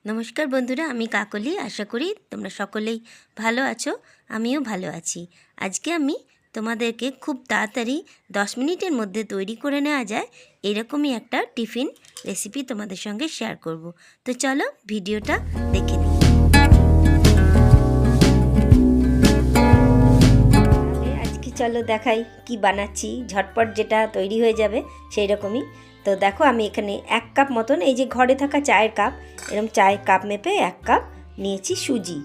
নমস্কার বন্ধুরা, আমি কাকলি। আশা করি তোমরা সকলেই ভালো আছো, আমিও ভালো আছি। আজকে আমি তোমাদেরকে খুব তাড়াতাড়ি 10 মিনিটের মধ্যে তৈরি করে নেওয়া যায় এরকমই একটা টিফিন রেসিপি তোমাদের সঙ্গে শেয়ার করব। তো চলো ভিডিওটা দেখে নিই। আজকে চলো দেখাই কি বানাচ্ছি, ঝটপট যেটা তৈরি হয়ে যাবে সেই রকমই। তো দেখো, আমি এখানে 1 কাপ মতন, এই যে ঘরে থাকা চায়ের কাপ, এরকম চায়ের কাপ মেপে 1 কাপ নিয়েছি সুজি।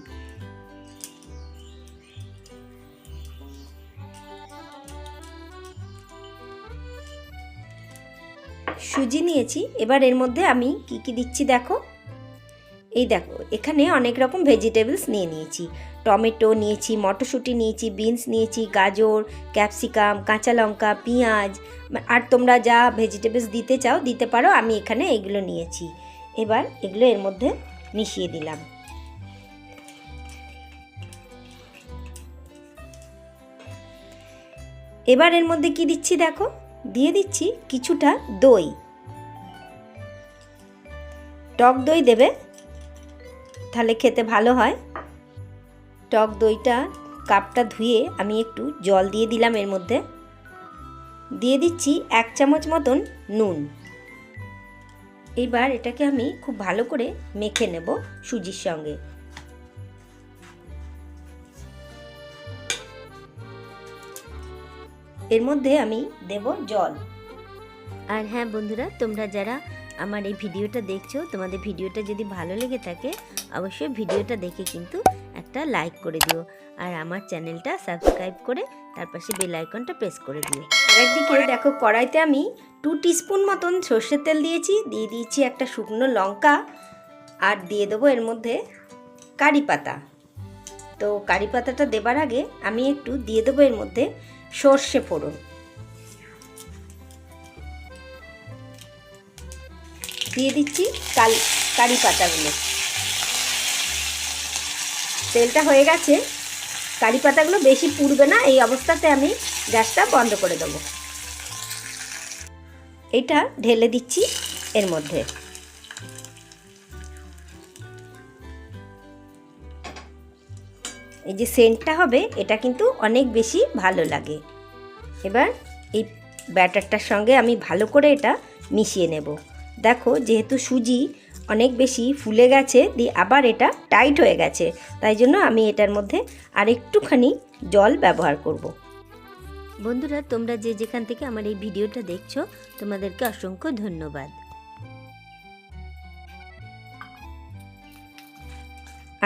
সুজি নিয়েছি। এবার এর মধ্যে আমি কি কি দিচ্ছি দেখো। এই দেখো, এখানে অনেক রকম ভেজিটেবলস নিয়েছি। টমেটো নিয়েছি, মটরশুঁটি নিয়েছি, বিনস নিয়েছি, গাজর, ক্যাপসিকাম, কাঁচা লঙ্কা, পেঁয়াজ, আর তোমরা যা ভেজিটেবলস দিতে চাও দিতে পারো। আমি এখানে এগুলো নিয়েছি। এবার এগুলো এর মধ্যে মিশিয়ে দিলাম। এবার এর মধ্যে কি দিচ্ছি দেখো, দিয়ে দিচ্ছি কিছুটা দই। টক দই দেবে, তাহলে খেতে ভালো হয়। টক দইটা কাপটা ধুয়ে আমি একটু জল দিয়ে দিলাম। এর মধ্যে দিয়ে দিচ্ছি 1 চামচ মতন নুন। এবার এটাকে আমি খুব ভালো করে মেখে নেব সুজির সঙ্গে। এর মধ্যে আমি দেব জল। আর হ্যাঁ বন্ধুরা, তোমরা যারা আমার এই ভিডিওটা দেখছো, তোমাদের ভিডিওটা যদি ভালো লেগে থাকে অবশ্যই ভিডিওটা দেখে কিন্তু একটা লাইক করে দিও, আর আমার চ্যানেলটা সাবস্ক্রাইব করে তার পাশে বেল আইকনটা প্রেস করে দিও। একদিকে দেখো, কড়াইতে আমি 2 টিস্পুন মতন সর্ষের তেল দিয়েছি, দিয়ে দিয়েছি একটা শুকনো লঙ্কা, আর দিয়ে দেবো এর মধ্যে কারি পাতা। তো কারি পাতাটা দেবার আগে আমি একটু দিয়ে দেবো এর মধ্যে সর্ষে ফোড়ন। দিয়ে দিচ্ছি কারি পাতাগুলো। তেলটা হয়ে গেছে, কারি পাতাগুলো বেশি পুড়বে না। এই অবস্থাতে আমি গ্যাসটা বন্ধ করে দেবো। এটা ঢেলে দিচ্ছি এর মধ্যে। এই যে সেন্টটা হবে, এটা কিন্তু অনেক বেশি ভালো লাগে। এবার এই ব্যাটারটার সঙ্গে আমি ভালো করে এটা মিশিয়ে নেব। দেখো, যেহেতু সুজি অনেক বেশি ফুলে গেছে, দিয়ে আবার এটা টাইট হয়ে গেছে, তাই জন্য আমি এটার মধ্যে আরেকটুখানি জল ব্যবহার করব। বন্ধুরা, তোমরা যে যেখান থেকে আমার এই ভিডিওটা দেখছো, তোমাদেরকে অসংখ্য ধন্যবাদ।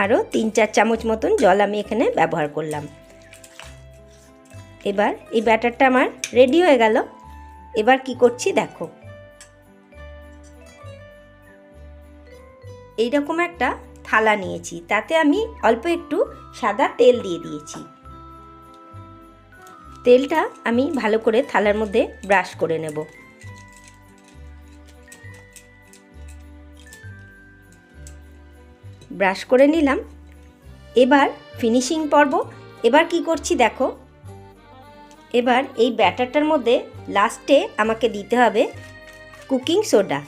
আরও 3-4 চামচ মতন জল আমি এখানে ব্যবহার করলাম। এবার এই ব্যাটারটা আমার রেডি হয়ে গেল। এবার কি করছি দেখো, এইরকম একটা থালা নিয়েছি, তাতে আমি অল্প একটু সাদা তেল দিয়ে দিয়েছি। তেলটা আমি ভালো করে থালার মধ্যে ব্রাশ করে নেব। ব্রাশ করে নিলাম। এবার ফিনিশিং পর্ব। এবার কি করছি দেখো, এবার এই ব্যাটারটার মধ্যে লাস্টে আমাকে দিতে হবে কুকিং সোডা।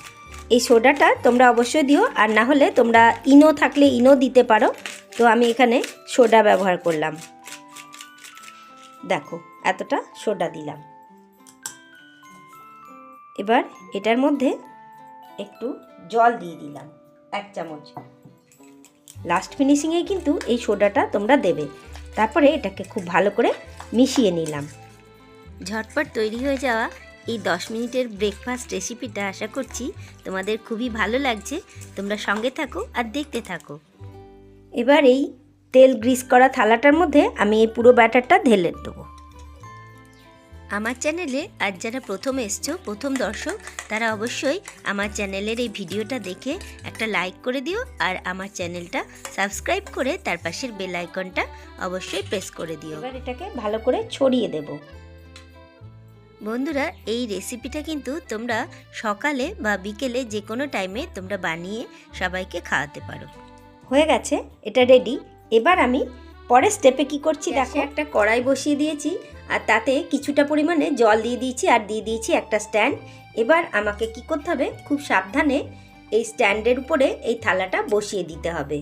এই সোডাটা তোমরা অবশ্যই দিও, আর না হলে তোমরা ইনো থাকলে ইনো দিতে পারো। তো আমি এখানে সোডা ব্যবহার করলাম। দেখো, এতটা সোডা দিলাম। এবার এটার মধ্যে একটু জল দিয়ে দিলাম 1 চামচ। লাস্ট ফিনিশিংয়ে কিন্তু এই সোডাটা তোমরা দেবে। তারপরে এটাকে খুব ভালো করে মিশিয়ে নিলাম। ঝটপট তৈরি হয়ে যাওয়া এই 10 মিনিটের ব্রেকফাস্ট রেসিপিটা আশা করছি তোমাদের খুবই ভালো লাগছে। তোমরা সঙ্গে থাকো আর দেখতে থাকো। এবার এই তেল গ্রিস করা থালাটার মধ্যে আমি এই পুরো ব্যাটারটা ঢেলে দেবো। আমার চ্যানেলে আজ যারা প্রথম এসছো, প্রথম দর্শক, তারা অবশ্যই আমার চ্যানেলের এই ভিডিওটা দেখে একটা লাইক করে দিও, আর আমার চ্যানেলটা সাবস্ক্রাইব করে তার পাশের বেল আইকনটা অবশ্যই প্রেস করে দিও। এবার এটাকে ভালো করে ছড়িয়ে দেব। বন্ধুরা, এই রেসিপিটা কিন্তু তোমরা সকালে বা বিকেলে যে কোনো টাইমে তোমরা বানিয়ে সবাইকে খাওয়াতে পারো। হয়ে গেছে, এটা রেডি। এবার আমি পরের স্টেপে কি করছি দেখো, একটা কড়াই বসিয়ে দিয়েছি, আর তাতে কিছুটা পরিমাণে জল দিয়ে দিয়েছি, আর দিয়ে দিয়েছি একটা স্ট্যান্ড। এবার আমাকে কি করতে হবে, খুব সাবধানে এই স্ট্যান্ডের উপরে এই থালাটা বসিয়ে দিতে হবে।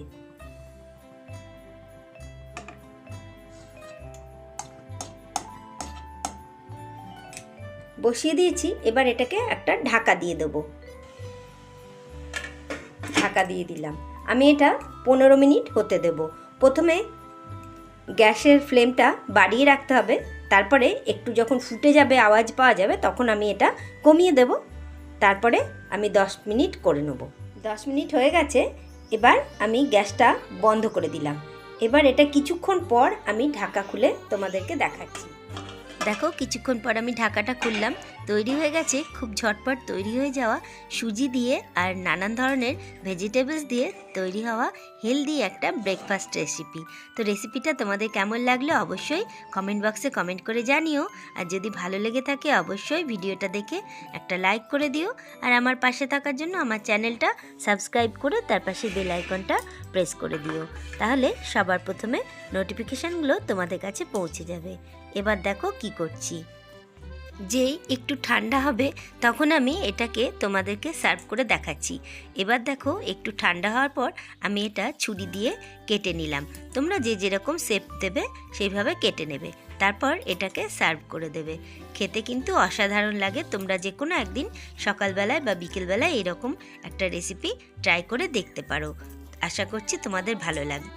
বসিয়ে দিয়েছি, এবার এটাকে একটা ঢাকা দিয়ে দেবো। ঢাকা দিয়ে দিলাম। আমি এটা 15 মিনিট হতে দেব। প্রথমে গ্যাসের ফ্লেমটা বাড়িয়ে রাখতে হবে, তারপরে একটু যখন ফুটে যাবে, আওয়াজ পাওয়া যাবে, তখন আমি এটা কমিয়ে দেব। তারপরে আমি 10 মিনিট করে নেব। 10 মিনিট হয়ে গেছে, এবার আমি গ্যাসটা বন্ধ করে দিলাম। এবার এটা কিছুক্ষণ পর আমি ঢাকা খুলে তোমাদেরকে দেখাচ্ছি। দেখো কিছুক্ষণ পর আমি ঢাকাটা খুললাম। তৈরি হয়ে গেছে খুব ঝটপট তৈরি হয়ে যাওয়া সুজি দিয়ে আর নানান ধরনের ভেজিটেবলস দিয়ে তৈরি হওয়া হেলদি একটা ব্রেকফাস্ট রেসিপি। তো রেসিপিটা তোমাদের কেমন লাগলো অবশ্যই কমেন্ট বক্সে কমেন্ট করে জানিও। আর যদি ভালো লেগে থাকে অবশ্যই ভিডিওটা দেখে একটা লাইক করে দিও। আর আমার পাশে থাকার জন্য আমার চ্যানেলটা সাবস্ক্রাইব করে তার পাশে বেল আইকনটা প্রেস করে দিও, তাহলে সবার প্রথমে নোটিফিকেশানগুলো তোমাদের কাছে পৌঁছে যাবে। এবার দেখো কি করছি। যেই একটু ঠান্ডা হবে তখন আমি এটাকে তোমাদেরকে সার্ভ করে দেখাচ্ছি। এবার দেখো একটু ঠান্ডা হওয়ার পর আমি এটা ছুরি দিয়ে কেটে নিলাম। তোমরা যে যেরকম শেপ দেবে সেইভাবে কেটে নেবে, তারপর এটাকে সার্ভ করে দেবে। খেতে কিন্তু অসাধারণ লাগে। তোমরা যে কোনো একদিন সকালবেলায় বা বিকেলবেলায় এরকম একটা রেসিপি ট্রাই করে দেখতে পারো। আশা করছি তোমাদের ভালো লাগবে।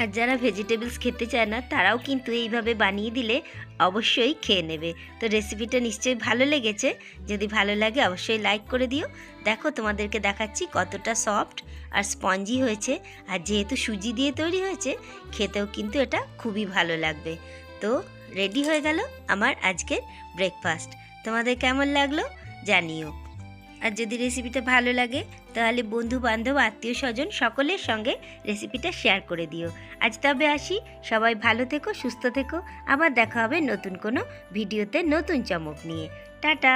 আর যারা ভেজিটেবলস খেতে চায় না তারাও কিন্তু এইভাবে বানিয়ে দিলে অবশ্যই খেয়ে নেবে। তো রেসিপিটা নিশ্চয়ই ভালো লেগেছে। যদি ভালো লাগে অবশ্যই লাইক করে দিও। দেখো তোমাদেরকে দেখাচ্ছি কতটা সফট আর স্পঞ্জি হয়েছে। আর যেহেতু সুজি দিয়ে তৈরি হয়েছে, খেতেও কিন্তু এটা খুবই ভালো লাগবে। তো রেডি হয়ে গেল আমার আজকের ব্রেকফাস্ট। তোমাদের কেমন লাগলো জানিও। আর যদি রেসিপিটা ভালো লাগে তাহলে বন্ধু বান্ধব আত্মীয় স্বজন সকলের সঙ্গে রেসিপিটা শেয়ার করে দিও। আজ তবে আসি, সবাই ভালো থেকো, সুস্থ থেকো। আবার দেখা হবে নতুন কোনো ভিডিওতে নতুন চমক নিয়ে। টাটা।